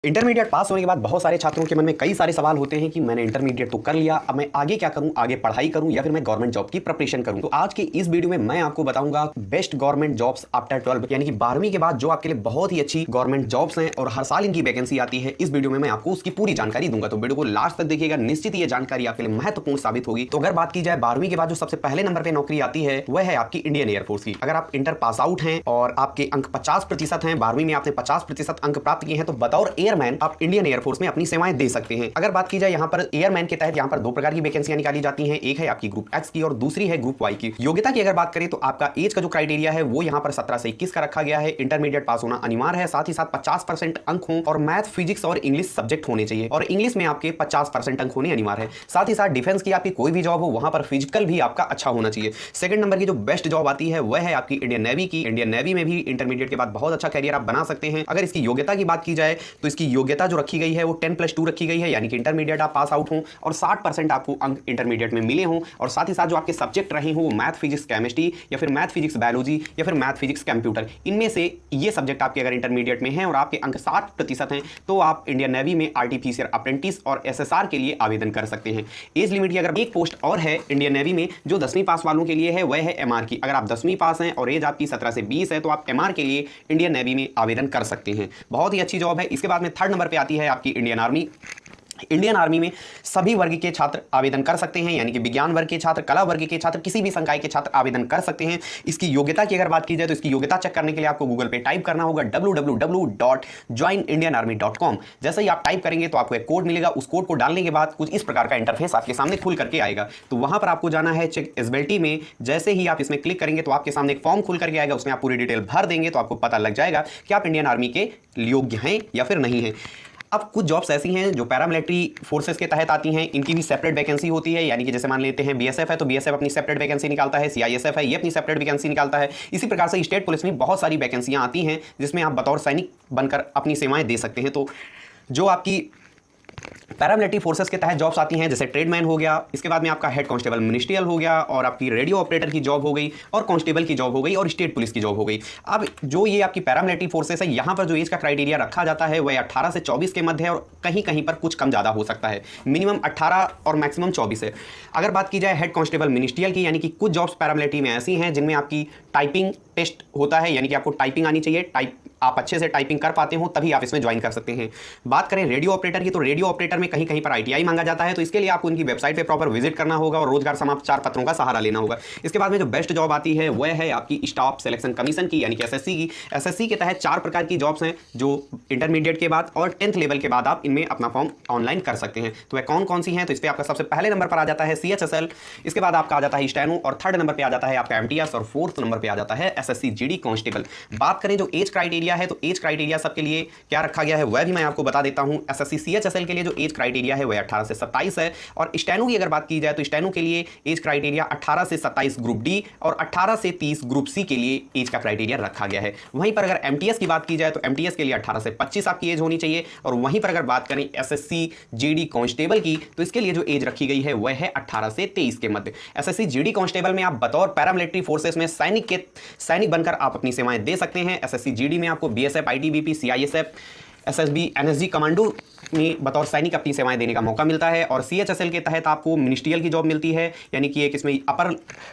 Intermediate pass होने के बाद बहुत सारे छात्रों के मन में कई सारे सवाल होते हैं कि मैंने इंटरमीडिएट तो कर लिया, अब मैं आगे क्या करूं, आगे पढ़ाई करूं या फिर मैं गवर्नमेंट जॉब की प्रिपरेशन करूं। तो आज के इस वीडियो में मैं आपको बताऊंगा बेस्ट गवर्नमेंट जॉब्स आफ्टर 12 यानी कि 12वीं के बाद जो आपके लिए बहुत ही अच्छी गवर्नमेंट जॉब्स हैं और हर साल इनकी वैकेंसी आती है। इस वीडियो में मैं आपको उसकी पूरी जानकारी दूंगा, तो वीडियो को लास्ट तक देखिएगा, निश्चित ये जानकारी आपके लिए महत्वपूर्ण साबित होगी। तो अगर बात की जाए 12वीं के बाद जो सबसे पहले नंबर पर नौकरी आती है वह है आपकी इंडियन एयरफोर्स की। अगर आप इंटर पास आउट हैं और आपके अंक 50% हैं, 12वीं में आपने 50% अंक प्राप्त किए हैं, तो बतौर एयरमैन आप इंडियन एयरफोर्स में अपनी सेवाएं दे सकते हैं। अगर बात की जाए यहाँ पर एयरमैन के तहत यहाँ पर दो प्रकार की वैकेंसियां निकाली जाती हैं, एक है आपकी ग्रुप एक्स की और दूसरी है ग्रुप वाई की। योग्यता की अगर बात करें तो आपका एज का जो क्राइटेरिया है वो यहाँ पर 17 से 21 का रखा गया है। इंटरमीडिएट पास होना अनिवार्य है, साथ ही साथ 50% अंक हो और मैथ, फिजिक्स और इंग्लिश सब्जेक्ट होने चाहिए और इंग्लिश में आपके 50% अंक होने अनिवार्य है। साथ ही साथ डिफेंस की आपकी कोई भी जॉब हो वहां पर फिजिकल भी आपका अच्छा होना चाहिए। सेकंड नंबर की जो बेस्ट जॉब आती है वह है आपकी इंडियन नेवी की। इंडियन नेवी में भी इंटरमीडिएट के बाद बहुत अच्छा कैरियर आप बना सकते हैं। अगर इसकी योग्यता की बात की जाए तो इसकी योग्यता जो रखी गई है वो 10+2 रखी गई है, यानी कि इंटरमीडिएट आप पास आउट हों और 60% आपको अंक इंटरमीडिएट में मिले हों और साथ ही साथ जो आपके सब्जेक्ट रहे हों वो मैथ, फिजिक्स, केमिस्ट्री या फिर मैथ, फिजिक्स, बायोलॉजी या फिर मैथ, फिजिक्स, कंप्यूटर, इनमें से ये सब्जेक्ट आपके अगर इंटरमीडिएट में हैं और आपके अंक 60% हैं तो आप इंडियन नेवी में आर्टिफिशियल अप्रेंटिस और एसएसआर के लिए आवेदन कर सकते हैं। एज लिमिट की अगर एक पोस्ट और है इंडियन नेवी में जो 10वीं पास वालों के लिए है वह है एमआर की। अगर आप 10वीं पास हैं और एज आपकी 17 से 20 है तो आप एमआर के लिए इंडियन नेवी में आवेदन कर सकते हैं। बहुत ही अच्छी जॉब है। इसके बाद में थर्ड नंबर पर आती है आपकी इंडियन आर्मी। इंडियन आर्मी में सभी वर्ग के छात्र आवेदन कर सकते हैं, यानी कि विज्ञान वर्ग के छात्र, कला वर्ग के छात्र, किसी भी संकाय के छात्र आवेदन कर सकते हैं। इसकी योग्यता की अगर बात की जाए तो इसकी योग्यता चेक करने के लिए आपको गूगल पे टाइप करना होगा www.joinindianarmy.com। जैसे ही आप टाइप करेंगे तो आपको एक कोड मिलेगा, उस कोड को डालने के बाद कुछ इस प्रकार का इंटरफेस आपके सामने खुल करके आएगा। तो वहां पर आपको जाना है चेक एलिजिबिलिटी में। जैसे ही आप इसमें क्लिक करेंगे तो आपके सामने एक फॉर्म खुल करके आएगा, उसमें आप पूरी डिटेल भर देंगे तो आपको पता लग जाएगा कि आप इंडियन आर्मी के योग्य हैं या फिर नहीं है। अब कुछ जॉब्स ऐसी हैं जो पैरामिलिट्री फोर्सेस के तहत आती हैं, इनकी भी सेपरेट वैकेंसी होती है, यानी कि जैसे मान लेते हैं बीएसएफ है तो बीएसएफ अपनी सेपरेट वैकेंसी निकालता है, सीआईएसएफ है ये अपनी सेपरेट वैकेंसी निकालता है। इसी प्रकार से स्टेट पुलिस में बहुत सारी वैकेंसियां आती हैं जिसमें आप बतौर सैनिक बनकर अपनी सेवाएं दे सकते हैं। तो जो आपकी पैरामिलिट्री फोर्सेस के तहत जॉब्स आती हैं जैसे ट्रेडमैन हो गया, इसके बाद में आपका हेड कांस्टेबल मिनिस्ट्रियल हो गया और आपकी रेडियो ऑपरेटर की जॉब हो गई और कांस्टेबल की जॉब हो गई और स्टेट पुलिस की जॉब हो गई। अब जो ये आपकी पैरामिलिट्री फोर्सेस है यहाँ पर जो एज का क्राइटेरिया रखा जाता है वह 18 से 24 के मध्य है और कहीं कहीं पर कुछ कम ज़्यादा हो सकता है। मिनिमम 18 और मैक्सिमम 24 है। अगर बात की जाए हेड कांस्टेबल मिनिस्ट्रियल की, यानी कि कुछ जॉब्स पैरामिलिट्री में ऐसी हैं जिनमें आपकी टाइपिंग टेस्ट होता है, यानी कि आपको टाइपिंग आनी चाहिए, आप अच्छे से टाइपिंग कर पाते हो तभी आप इसमें ज्वाइन कर सकते हैं। बात करें रेडियो ऑपरेटर की तो रेडियो ऑपरेटर में कहीं कहीं पर आईटीआई मांगा जाता है, तो इसके लिए आपको उनकी वेबसाइट पे प्रॉपर विजिट करना होगा और रोजगार समाचार पत्रों का सहारा लेना होगा। इसके बाद में जो बेस्ट जॉब आती है वह है आपकी स्टाफ सिलेक्शन कमीशन की, यानी कि एसएससी की। एसएससी के तहत 4 प्रकार की जॉब्स हैं जो इंटरमीडिएट के बाद और 10th लेवल के बाद आप इनमें अपना फॉर्म ऑनलाइन कर सकते हैं। तो वह कौन कौन सी हैं, तो इस पर आपका सबसे पहले नंबर पर आ जाता है सीएचएसएल, इसके बाद आपका आ जाता है स्टेनो और थर्ड नंबर पर आ जाता है आपका एमटीएस और फोर्थ नंबर पर आ जाता है एसएससी जीडी कांस्टेबल। बात करें जो एज क्राइटेरिया है तो एज क्राइटेरिया सबके लिए क्या रखा गया है वह भी मैं आपको बता देता हूं। एसएससी सीएचएसएल के लिए जो एज क्राइटेरिया है वह 18 से 27 है और स्टेनो की अगर बात की जाए तो स्टेनो के लिए एज क्राइटेरिया 18 से 27 ग्रुप डी और 18 से 30 ग्रुप सी के लिए एज का क्राइटेरिया रखा गया है। वहीं पर अगर एमटीएस की बात की जाए तो एमटीएस के लिए 18 से 25 आपकी एज होनी चाहिए और वहीं पर अगर बात करें एसएससी जीडी कांस्टेबल की तो इसके लिए जो एज रखी गई है वह है 18 से 23 के मध्य। एसएससी जीडी कांस्टेबल में आप बतौर पैरामिलिट्री फोर्सेस में सैनिक बनकर आप अपनी सेवाएं दे सकते हैं। एसएससी जीडी में आपको BSF, ITBP, CISF, SSB, NSG commando में बतौर सैनिक अपनी सेवाएं देने का मौका मिलता है और सीएचएसएल के तहत आपको मिनिस्ट्रियल की जॉब मिलती है, यानी कि एक इसमें अपर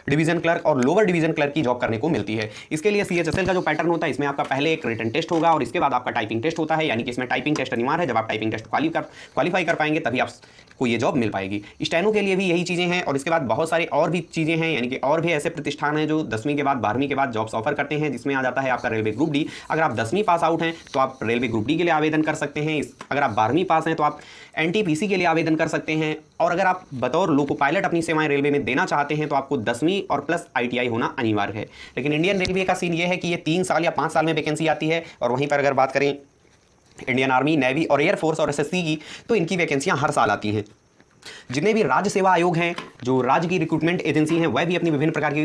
डिवीजन क्लर्क और लोअर डिवीजन क्लर्क की जॉब करने को मिलती है। इसके लिए सीएचएसएल का जो पैटर्न होता है इसमें आपका पहले एक रिटन टेस्ट होगा और इसके बाद आपका टाइपिंग टेस्ट होता है, यानी कि इसमें टाइपिंग टेस्ट अनिवार्य है। जब आप टाइपिंग टेस्ट क्वालिफाई कर पाएंगे तभी आपको ये जॉब मिल पाएगी। स्टेनो के लिए भी यही चीज़ें हैं और इसके बाद बहुत सारे और भी चीज़ें हैं, यानी कि और भी ऐसे प्रतिष्ठान हैं जो 10वीं के बाद 12वीं के बाद जॉब्स ऑफर करते हैं, जिसमें आ जाता है आपका रेलवे ग्रुप डी। अगर आप 10वीं पास आउट हैं तो आप रेलवे ग्रुप डी के लिए आवेदन कर सकते हैं। अगर आप 12वीं पास हैं तो आप एनटीपीसी के लिए आवेदन कर सकते हैं और अगर आप बतौर लोको पायलट अपनी सेवाएं रेलवे में देना चाहते हैं तो आपको 10वीं और प्लस आईटीआई होना अनिवार्य है। लेकिन इंडियन रेलवे का सीन ये है कि ये 3 साल या 5 साल में वैकेंसी आती है और वहीं पर अगर बात करें इंडियन आर्मी, नेवी और एयरफोर्स और एसएससी की तो इनकी वैकेंसियां हर साल आती हैं। जितने भी राज्य सेवा आयोग हैं, जो राज्य की रिक्रूटमेंट एजेंसी हैं, वह भी अपनी विभिन्न प्रकार की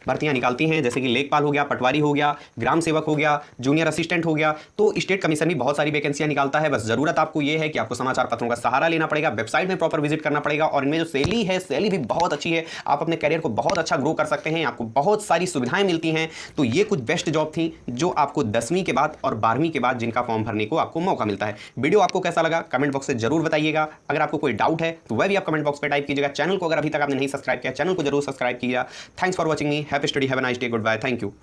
भर्तियां निकालती हैं, जैसे कि लेखपाल हो गया, पटवारी हो गया, ग्राम सेवक हो गया, जूनियर असिस्टेंट हो गया। तो स्टेट कमीशन भी बहुत सारी वैकेंसियां निकालता है। बस जरूरत आपको यह है कि आपको समाचार पत्रों का सहारा लेना पड़ेगा, वेबसाइट में प्रॉपर विजिट करना पड़ेगा, और इनमें जो सैलरी है, सैलरी भी बहुत अच्छी है। आप अपने करियर को बहुत अच्छा ग्रो कर सकते हैं, आपको बहुत सारी सुविधाएं मिलती हैं। तो ये कुछ बेस्ट जॉब थी जो आपको 10वीं के बाद और 12वीं के बाद जिनका फॉर्म भरने को आपको मौका मिलता है। वीडियो आपको कैसा लगा कमेंट बॉक्स से जरूर बताइएगा। अगर आपको कोई डाउट है तो वह भी आप कमेंट बॉक्स पे टाइप कीजिएगा। चैनल को अगर अभी तक आपने नहीं सब्सक्राइब किया, चैनल को जरूर सब्सक्राइब कीजिएगा। Thanks for watching me. Happy study, have a nice day, good bye, thank you.